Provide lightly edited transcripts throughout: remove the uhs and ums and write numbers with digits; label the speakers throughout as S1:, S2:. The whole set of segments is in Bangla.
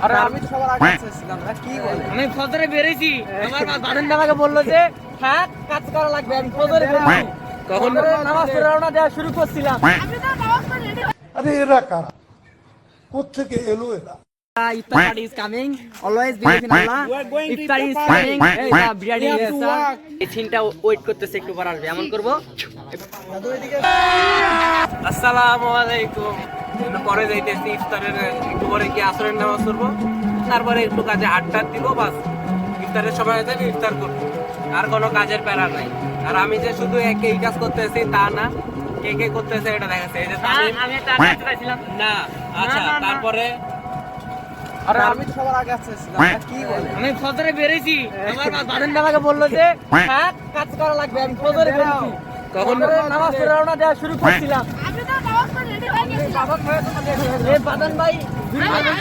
S1: আরে আমি তো সবার আগে ছিলাম না, কি বলে?
S2: আমি ফজরে বেরিয়েছি, আমার বাদন আমাকে বললো যে হ্যাঁ কাজ করা লাগবে। আমি ফজরে বেরিয়েছি, কখন নামাজ পড়ে রওনা দেওয়া শুরু করছিলাম।
S3: আরে এরা কারা, কোত্থেকে এলো এরা?
S2: Iftar party is coming. Always believe in Allah. Iftar is coming. Hey, the biryani is এই সিনটা ওয়েট করতেছে, একটু পর আসবে। এমন করব। আসসালামু আলাইকুম। একটু পরে যাইতেছি ইফতারের, একটু পরে কি আসরের নামাজ পড়বো, তারপরে একটু কাজে আড্ডা দিব, বাস ইফতারের সময় যাবে, ইফতার করবো। আর কোনো কাজের প্যারা নাই। আর আমি যে শুধু এই কাজ করতেছি তা না, কে কে করতেছে এটা দেখাচ্ছে। এই যে আমি একটা কাজ করেছিলাম না। আচ্ছা, তারপরে
S1: আরে আমি তো সবার আগে ছিলাম না, কি বলে?
S2: আমি ফজরে বেরিয়েছি, আমার বাদন আমাকে বললো যে হ্যাঁ কাজ করা লাগবে। আমি ফজরে বেরিয়েছি, কখন নামাজ পড়ে রওনা দেওয়া শুরু করছিলাম।
S4: আমি তো নামাজ পড়ে রেডি হয়ে গেছি।
S2: এই বাদন ভাই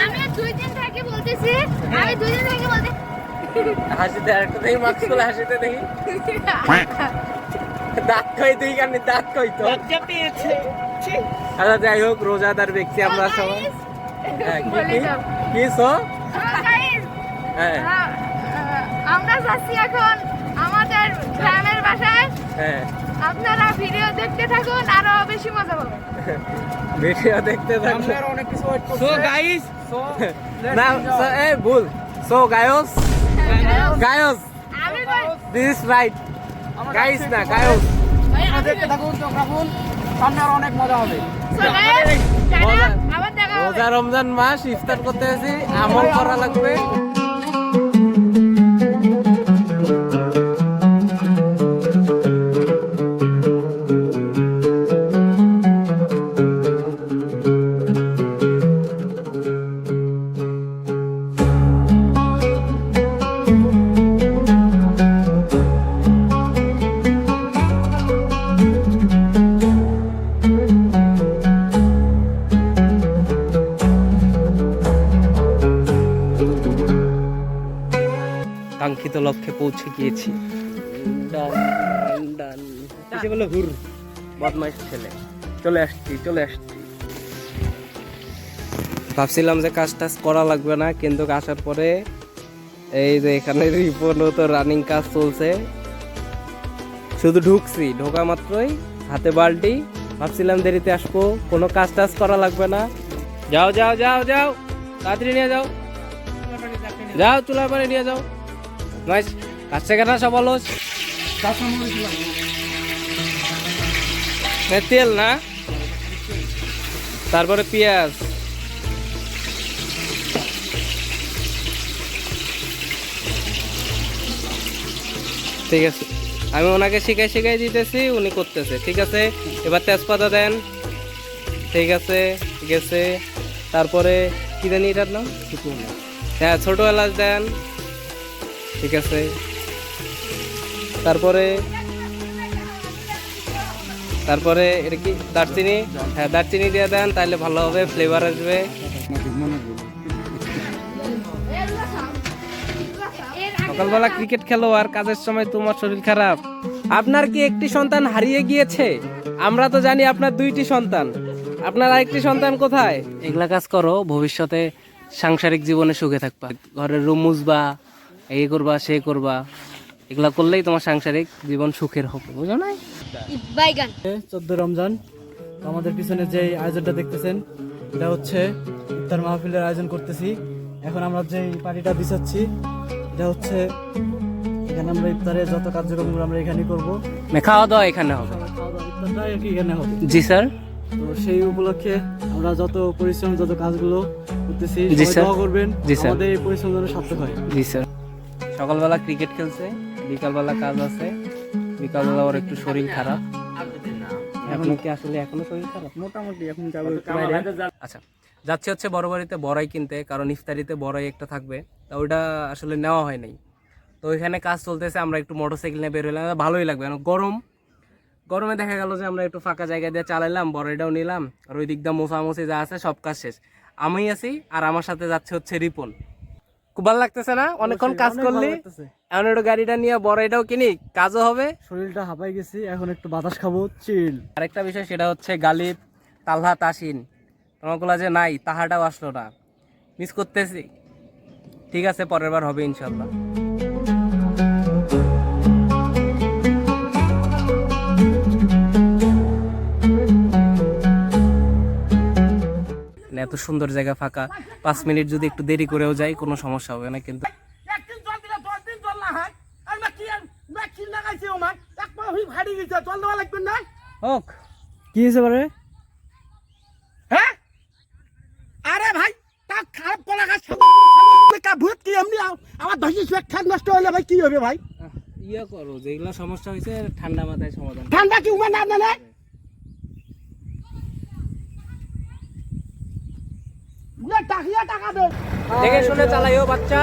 S4: আমি 2 দিন থেকে বলতেছি, আমি 2 দিন থেকে বলতে
S2: হাসিতে একটা দেখি, মাস্ক খুলে হাসিতে দেখি, দাঁত কই তুই কানে, দাঁত কই তো লজ্জা পেয়েছে। আচ্ছা, যাই হোক, রোজাদার ব্যক্তি আমরা সবাই। হ্যাঁ, কি সো
S4: গাইস,
S2: হ্যাঁ
S4: আমরা যাচ্ছি এখন আমাদের গ্রামের বাসায়।
S2: হ্যাঁ,
S4: আপনারা ভিডিও দেখতে থাকুন, আরো বেশি মজা পাবেন।
S2: ভিডিও দেখতে থাকুন।
S1: আমরা আর অনেক কিছু ওয়েট করছি।
S2: সো গাইস,
S1: সো
S2: না এই ভুল, সো গায়স, গায়স,
S4: আমি
S2: দিস ইজ রাইট, গাইস না গায়স।
S1: আমরা দেখতে থাকুন, চোখ রাখুন, সামনে আর অনেক মজা হবে।
S4: আবার দেখা হবে।
S2: রোজা রমজান মাস, ইফতার করতে এসেছি, আমল করা লাগবে। কাঙ্ক্ষিত লক্ষ্যে পৌঁছে গিয়েছি। এসে বলে হুর, বদমাইশ ছেলে, চলে আসছি। ভাবছিলাম যে কাজ টাজ করা লাগবে না, কিন্তু আসার পরে এই যে এখানে রিপন তো রানিং কাজ চলছে। শুধু ঢুকছি, ঢোকা মাত্রই হাতে বালতি, ভাবছিলাম দেরিতে আসবো, কোনো কাজ টাজ করা লাগবে না। যাও যাও যাও যাও, তাড়াতাড়ি নিয়ে যাও, যাও চুলার পানি নিয়ে যাও। নাইস, কাছে কেনা সব অলস। তেল না, তারপরে পেঁয়াজ, ঠিক আছে। আমি ওনাকে শিখাই দিতেছি, উনি করতেছে, ঠিক আছে। এবার তেজপাতা দেন, ঠিক আছে, গেছে। তারপরে কি জানি এটার নাম, হ্যাঁ ছোট এলাচ দেন, ঠিক আছে। তারপরে এটা কি দারচিনি, হ্যাঁ দারচিনি দিয়ে দেন, তাহলে ভালো হবে, ফ্লেভার আসবে। সকালবেলা ক্রিকেট খেলো আর কাজের সময় তোমার শরীর খারাপ। আপনার কি একটি সন্তান হারিয়ে গিয়েছে? আমরা তো জানি আপনার 2টি সন্তান, আপনার আরেকটি সন্তান কোথায়? এগুলা কাজ করো, ভবিষ্যতে সাংসারিক জীবনে সুখে থাকবা। ঘরের রুম মুছবা, এই করবা সে করবা, এগুলা করলেই তোমার সাংসারিক জীবন সুখের হবে, বুঝো না?
S4: বাইগান
S5: 14 রমজান। তো আমাদের পিছনে যে আয়োজনটা দেখতেছেন, এটা হচ্ছে ইফতার মাহফিলের আয়োজন করতেছি। এখন আমরা যে পার্টিটা বিছাচ্ছি, এটা হচ্ছে এখানে আমরা ইফতারে যত কার্যক্রমগুলো আমরা এখানেই করবো।
S2: খাওয়া দাওয়া এখানে হবে,
S5: ইফতারটা এখানে হবে।
S2: জি স্যার।
S5: তো সেই উপলক্ষে আমরা যত পরিশ্রম, যত কাজগুলো করতেছি,
S2: জি
S5: সবাই
S2: স্যার।
S5: দোয়া করবেন
S2: জি স্যার।
S5: আমাদের এই পরিশ্রম যেন সার্থক হয়।
S2: জি স্যার। সকালবেলা ক্রিকেট খেলছে, বিকালবেলা কাজ আছে, বিকালবেলা ওর একটু শরীর খারাপ। এখন কি আসলে এখনো শরীর খারাপ?
S5: মোটামুটি এখন যাবো
S2: আচ্ছা, যাচ্ছে হচ্ছে বড় বাড়িতে বড়াই কিনতে, কারণ ইফতারিতে বড়াই একটা থাকবে, তা ওইটা আসলে নেওয়া হয় নাই। তো ওইখানে কাজ চলতেছে, আমরা একটু মোটরসাইকেল নিয়ে বের হইলাম, ভালোই লাগবে, কারণ গরমে দেখা গেল যে আমরা একটু ফাঁকা জায়গা দিয়ে চালাইলাম, বড়াইটাও নিলাম, আর ওই দিক দিয়ে মোছামুছি যা আছে সব কাজ শেষ। আমি আছি, আর আমার সাথে যাচ্ছে হচ্ছে রিপন। খুব ভালো লাগতেছে না? অনেকক্ষণ কাজ করলি, এখন একটু গাড়িটা নিয়ে বড়াইটাও কিনি, কাজও হবে।
S5: শরীরটা হাঁপাই গেছি, এখন একটু বাতাস খাবো, চিল।
S2: আরেকটা বিষয়, সেটা হচ্ছে গালিব, তালহা, তাসিন, তোমাগুলা যে নাই, তাহাটাও আসলো না, মিস করতেছি। ঠিক আছে, পরের বার হবে ইনশাল্লাহ। এত সুন্দর জায়গা ফাঁকা, 5 মিনিট যদি একটু দেরি করেও যাই কোনো সমস্যা হবে না, কিন্তু
S1: একদিন জল দিলে 10 দিন জল না হয়। আর কি লাগাইছে ওমান এক পা হই ভাড়ি গেছে, জল দেওয়া লাগবে না।
S2: হোক।
S5: কি হয়েছে বারে?
S1: হ্যাঁ আরে ভাই তা খারাপ কলা গাছ কা ভূত কি এমনি আমার ধসি সুখ খান নষ্ট হলে ভাই কি হবে ভাই?
S2: ইয়া করো, যেগুলো সমস্যা হয়েছে ঠান্ডা মাথায় সমাধান।
S1: ঠান্ডা কি উমান না না টাকা দে।
S2: দেখে শুনে চালাইও বাচ্চা।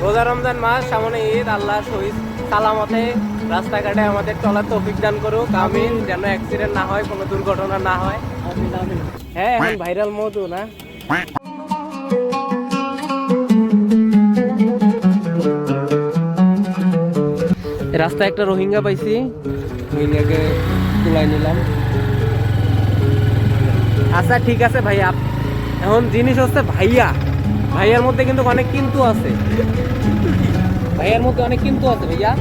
S2: রোজা রমজান মাস, সামনে ঈদ, আল্লাহ শহীদ সালামতে রাস্তাঘাটে আমাদের চলার তৌফিক দান করুক, আমিন। যেন অ্যাক্সিডেন্ট না হয়, কোনো দুর্ঘটনা না হয়। হ্যাঁ, এখন ভাইরাল মধু না। রাস্তায় একটা রোহিঙ্গা পাইছি, রোহিঙ্গাকে তুলাই নিলাম। আচ্ছা ঠিক আছে ভাইয়া, এখন জিনিস হচ্ছে ভাইয়া, ভাইয়ার মধ্যে কিন্তু অনেক কিন্তু আছে, ভাইয়ার মধ্যে অনেক কিন্তু আছে ভাইয়া,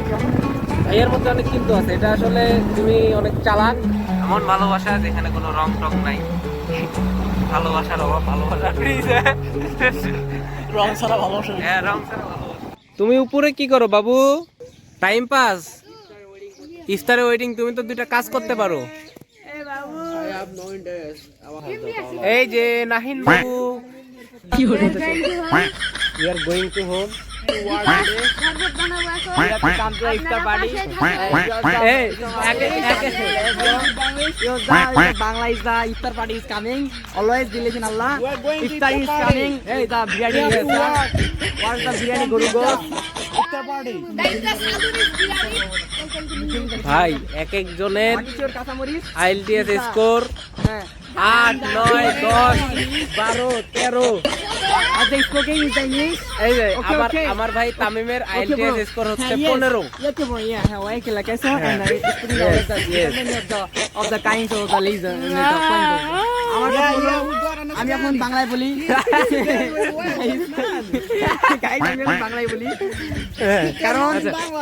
S2: ভাইয়ার মধ্যে অনেক কিন্তু আছে। এটা আসলে তুমি অনেক চালাক। এমন ভালোবাসা যেখানে কোনো রং টং নাই, ভালোবাসার অভাব, ভালোবাসা
S5: রং ছাড়া ভালোবাসা।
S2: হ্যাঁ, রং ছাড়া ভালোবাসা। তুমি উপরে কি করো বাবু? টাইম পাস, ইফতারে ওয়েটিং। তুমি তো দুইটা কাজ করতে পারো। এই যে নাহিন বাবু,
S4: কি হলো?
S2: we are going to home.
S5: Bangla is the iftar party is coming. Always believe in Allah. Iftar is coming. Hey, the biryani is here. What is the biryani guru go? Iftar party.
S2: ভাই এক একজনের আইএলটিএস স্কোর 8, 9, 10, 12, 13।
S5: আচ্ছা, স্পোকিং ইজ দ্য ইংলিশ।
S2: এই যে আমার ভাই তামিমের আইএলটিএস স্কোর হচ্ছে 15।
S5: Okay, bro. Yeah, how I can like I saw and speaking of the kinds of the laser. আমি এখন বাংলায় বলি, বাংলায় বলি কারণ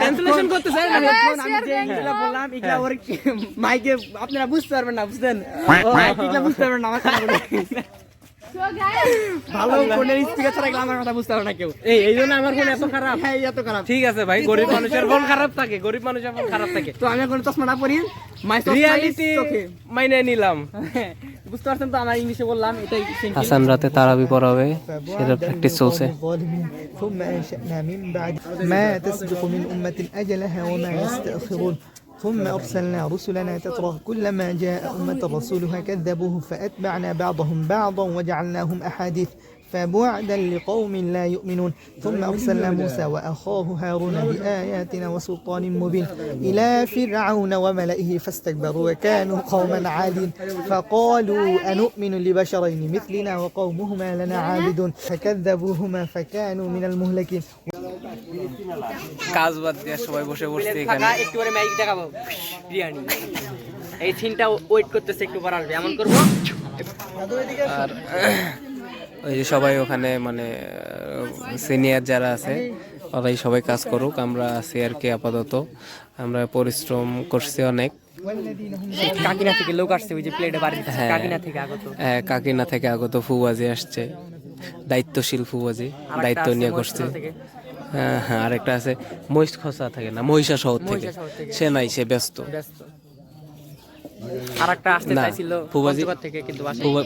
S5: ট্রান্সলেশন করতে চাই না। আমি যে ইংলিশটা বললাম এগুলা ওর মাইকে আপনারা বুঝতে পারবেন না, বুঝছেন? এগুলা বুঝতে পারবেন না আমার কথা বলে। ভালো ফোনের স্পিকার ছাড়া আমার কথা বুঝতে পারে না কেউ।
S2: এই জন্য আমার ফোন এত খারাপ।
S5: হ্যাঁ, এত খারাপ।
S2: ঠিক আছে ভাই, গরিব মানুষের ফোন খারাপ থাকে, গরিব মানুষের ফোন খারাপ থাকে।
S5: তো আমি এখন চশমাটা পরি,
S2: রিয়ালিটি মাইনে নিলাম।
S5: বুঝতে পারছেন তো? আমার ইংলিশে বললাম এটাই।
S2: হাসান রাতে তারাবি পড়াবে, সেটা প্র্যাকটিস চলছে।
S6: ثم أنشأنا من بعد ما تسبق من أمة أجلها وما يستأخرون ثم أرسلنا رسلنا تترى كلما جاء أمة رسولها كذبوه فأتبعنا بعضهم بعضا وجعلناهم أحاديث فبعدا لقوم لا يؤمنون ثم أرسلنا موسى وأخاه هارون بآياتنا وسلطان مبين إلى فرعون وملئه فاستكبروا وكانوا قوما عادين فقالوا أنؤمن لبشرين مثلنا وقومهما لنا عابدون فكذبوهما فكانوا من المهلكين
S2: কাজ বাদ দিয়ে সবাই বসে বসছে এখানে।
S5: একটু পরে মাইক দেখাবো বিরিয়ানি। এই সিনটা ওয়েট করতেছে, একটু পর আসবে, এমন করবো।
S2: আর ওই যে সবাই ওখানে মানে সিনিয়র যারা আছে ওরাই সবাই কাজ করুক, আমরা আছি আর কি। আপাতত আমরা পরিশ্রম করছি অনেক।
S5: কাকিনা থেকে লোক আসছে, ওই যে প্লেটে বাড়ি দিচ্ছে, কাকিনা থেকে আগত।
S2: হ্যাঁ, কাকিনা থেকে আগত ফুবাজি আসছে, দায়িত্বশীল ফুবাজি, দায়িত্ব নিয়ে করছে। হ্যাঁ হ্যাঁ, আরেকটা আছে মহিষ খসা থাকে না, মহিষা শহর থেকে, সে নাই, সে ব্যস্ত।
S5: আরেকটা আসতে
S2: না,
S5: চাইছিল থেকে, কিন্তু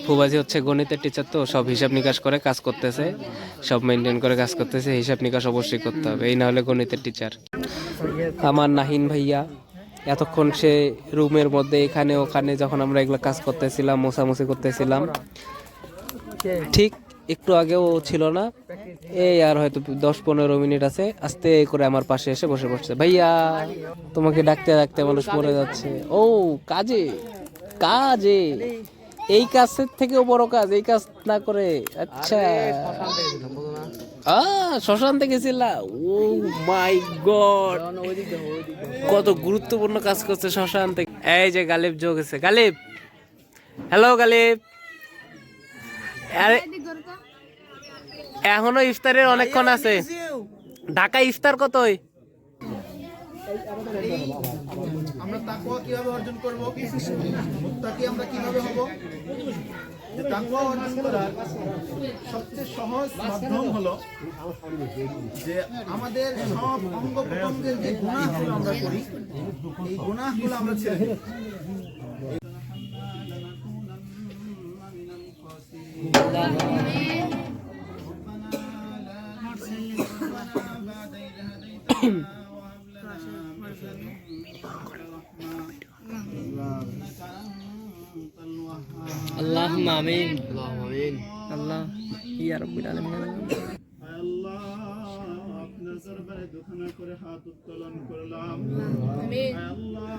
S2: ফুবাজি হচ্ছে গণিতের টিচার, তো সব হিসাব নিকাশ করে কাজ করতেছে, সব মেনটেন করে কাজ করতেছে। হিসাব নিকাশ অবশ্যই করতে হবে, এই না হলে গণিতের টিচার। আমার নাহিন ভাইয়া এতক্ষণ সে রুমের মধ্যে এখানে ওখানে, যখন আমরা এগুলো কাজ করতেছিলাম, মোছামুছি করতেছিলাম, ঠিক একটু আগেও ছিল না, এই আর হয়তো 10-15 মিনিট আছে, আস্তে করে আমার পাশে এসে বসে পড়ছে। ভাইয়া তোমাকে ডাকতে ডাকতে মানুষ মরে যাচ্ছে। ও কাজে কাজে, এই কাজের থেকেও বড় কাজ, এই কাজ না করে। আচ্ছা, শ্মশানতে গেছিলা? ও মাই গড, কত গুরুত্বপূর্ণ কাজ করছে শ্মশান থেকে। এই যে গালিব যোগ আছে, গালিব, হ্যালো গালিব। এখনো ইফতারের অনেকক্ষণ আছে। ঢাকা ইফতার কতই?
S7: আমরা তাকওয়া কিভাবে অর্জন করব, মুত্তাকি আমরা কিভাবে হব? যে তাকওয়া অর্জন করার সবচেয়ে সহজ মাধ্যম হলো যে আমাদের সব অঙ্গ প্রত্যঙ্গের যে গুনাহগুলো আমরা করি, এই গুনাহগুলো আমরা ছেড়ে দিই।
S2: আল্লাহুম্মা আমিন। আল্লাহ ইয়া রাব্বিল আলামিন।
S7: আল্লাহ আপনার দরবারে দুখানা করে হাত উত্তোলন করলাম। আল্লাহ